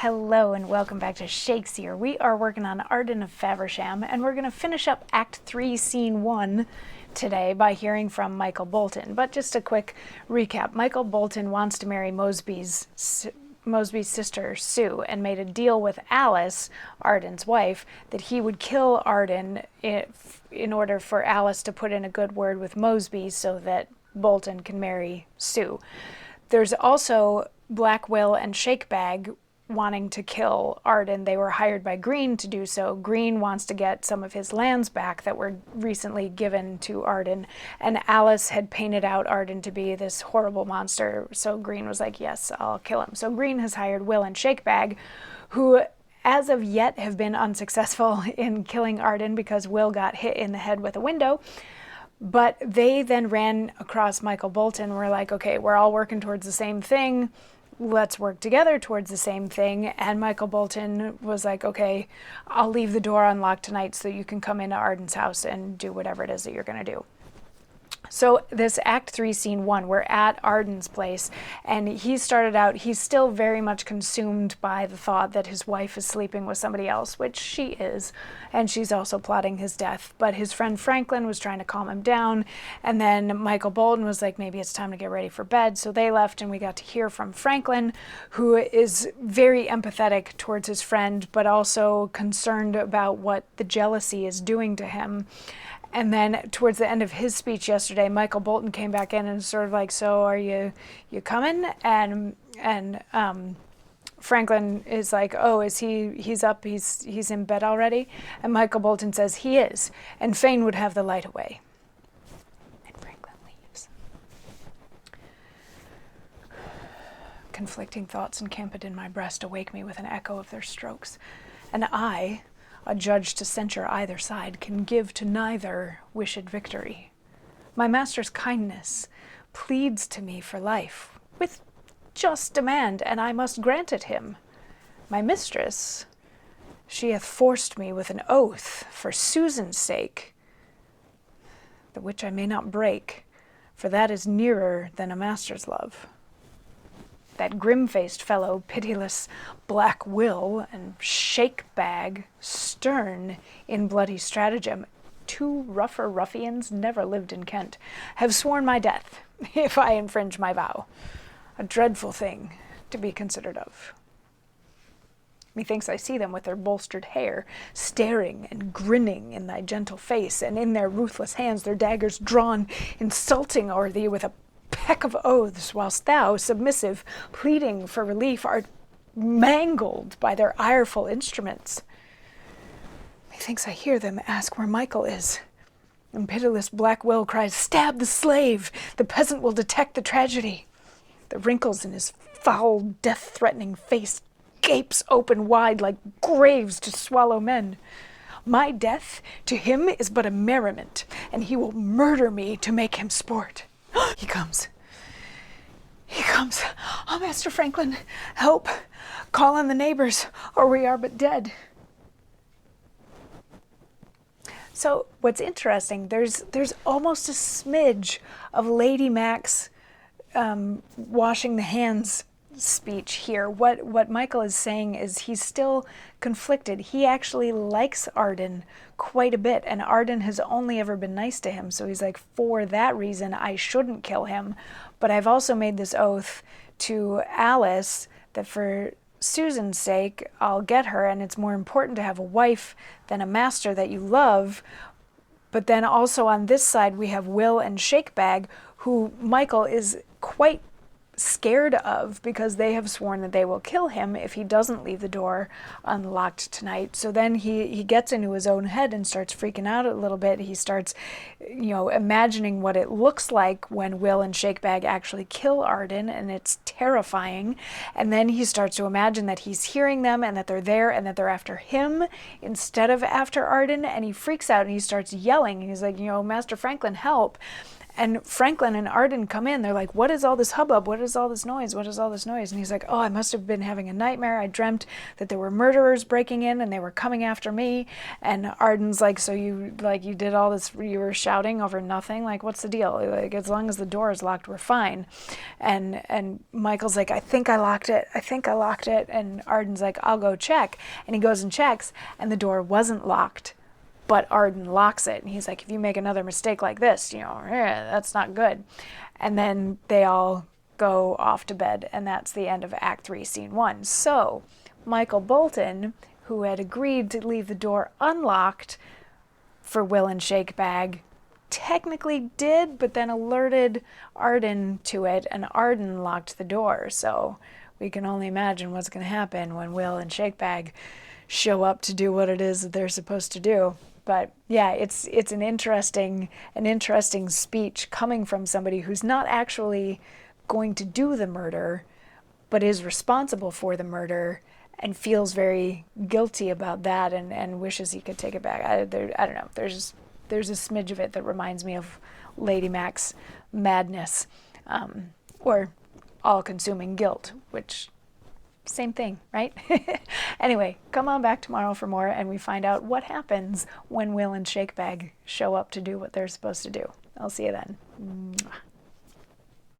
Hello and welcome back to Shakesyear. We are working on Arden of Faversham, and we're going to finish up Act 3, Scene 1 today by hearing from Michael Bolton. But just a quick recap. Michael Bolton wants to marry Mosby's sister, Sue, and made a deal with Alice, Arden's wife, that he would kill Arden in order for Alice to put in a good word with Mosby so that Bolton can marry Sue. There's also Black Will and Shakebag wanting to kill Arden. They were hired by Green to do so. Green wants to get some of his lands back that were recently given to Arden, and Alice had painted out Arden to be this horrible monster, so Green was like, yes, I'll kill him. So Green has hired Will and Shakebag, who as of yet have been unsuccessful in killing Arden because Will got hit in the head with a window. But they then ran across Michael Bolton and were like, okay, we're all working towards the same thing. Let's work together towards the same thing. And Michael Bolton was like, okay, I'll leave the door unlocked tonight so you can come into Arden's house and do whatever it is that you're going to do. So this Act 3, Scene 1, we're at Arden's place, and he started out, he's still very much consumed by the thought that his wife is sleeping with somebody else, which she is, and she's also plotting his death. But his friend Franklin was trying to calm him down, and then Michael Bolton was like, maybe it's time to get ready for bed. So they left, and we got to hear from Franklin, who is very empathetic towards his friend, but also concerned about what the jealousy is doing to him. And then towards the end of his speech yesterday, Michael Bolton came back in and sort of like, so are you coming? And Franklin is like, oh, he's up, he's in bed already? And Michael Bolton says he is, and Fane would have the light away. And Franklin leaves. Conflicting thoughts encamped in my breast awake me with an echo of their strokes. And I, a judge to censure either side, can give to neither wished victory. My master's kindness pleads to me for life, with just demand, and I must grant it him. My mistress, she hath forced me with an oath for Susan's sake, the which I may not break, for that is nearer than a master's love. That grim-faced fellow, pitiless Black Will, and Shakebag, stern in bloody stratagem, two rougher ruffians never lived in Kent, have sworn my death, if I infringe my vow. A dreadful thing to be considered of. Methinks I see them with their bolstered hair, staring and grinning in thy gentle face, and in their ruthless hands their daggers drawn, insulting o'er thee with a peck of oaths, whilst thou, submissive, pleading for relief, art mangled by their ireful instruments. Methinks I hear them ask where Michael is, and pitiless Black Will cries, stab the slave, the peasant will detect the tragedy. The wrinkles in his foul, death-threatening face gapes open wide like graves to swallow men. My death to him is but a merriment, and he will murder me to make him sport. He comes. He comes. Oh, Master Franklin, help. Call on the neighbors, or we are but dead. So what's interesting, there's almost a smidge of Lady Mac's washing the hands speech here. What Michael is saying is he's still conflicted. He actually likes Arden quite a bit, and Arden has only ever been nice to him, so he's like, for that reason I shouldn't kill him, but I've also made this oath to Alice that for Susan's sake I'll get her, and it's more important to have a wife than a master that you love. But then also on this side we have Will and Shakebag, who Michael is quite scared of because they have sworn that they will kill him if he doesn't leave the door unlocked tonight. So then he gets into his own head and starts freaking out a little bit. He starts, imagining what it looks like when Will and Shakebag actually kill Arden, and it's terrifying. And then he starts to imagine that he's hearing them and that they're there and that they're after him instead of after Arden, and he freaks out and he starts yelling. He's like, Master Franklin, help. And Franklin and Arden come in. They're like, what is all this hubbub? What is all this noise? What is all this noise? And he's like, oh, I must have been having a nightmare. I dreamt that there were murderers breaking in and they were coming after me. And Arden's like, so you did all this, you were shouting over nothing? Like, what's the deal? Like, as long as the door is locked, we're fine. And Michael's like, I think I locked it. I think I locked it. And Arden's like, I'll go check. And he goes and checks, and the door wasn't locked. But Arden locks it, and he's like, if you make another mistake like this, that's not good. And then they all go off to bed, and that's the end of Act 3, Scene 1. So Michael Bolton, who had agreed to leave the door unlocked for Will and Shakebag, technically did, but then alerted Arden to it, and Arden locked the door. So we can only imagine what's going to happen when Will and Shakebag show up to do what it is that they're supposed to do. But yeah, it's an interesting speech coming from somebody who's not actually going to do the murder, but is responsible for the murder and feels very guilty about that, and wishes he could take it back. I don't know. There's a smidge of it that reminds me of Lady Mac's madness, or all-consuming guilt, which, same thing, right? Anyway, come on back tomorrow for more, and we find out what happens when Will and Shakebag show up to do what they're supposed to do. I'll see you then. Mwah.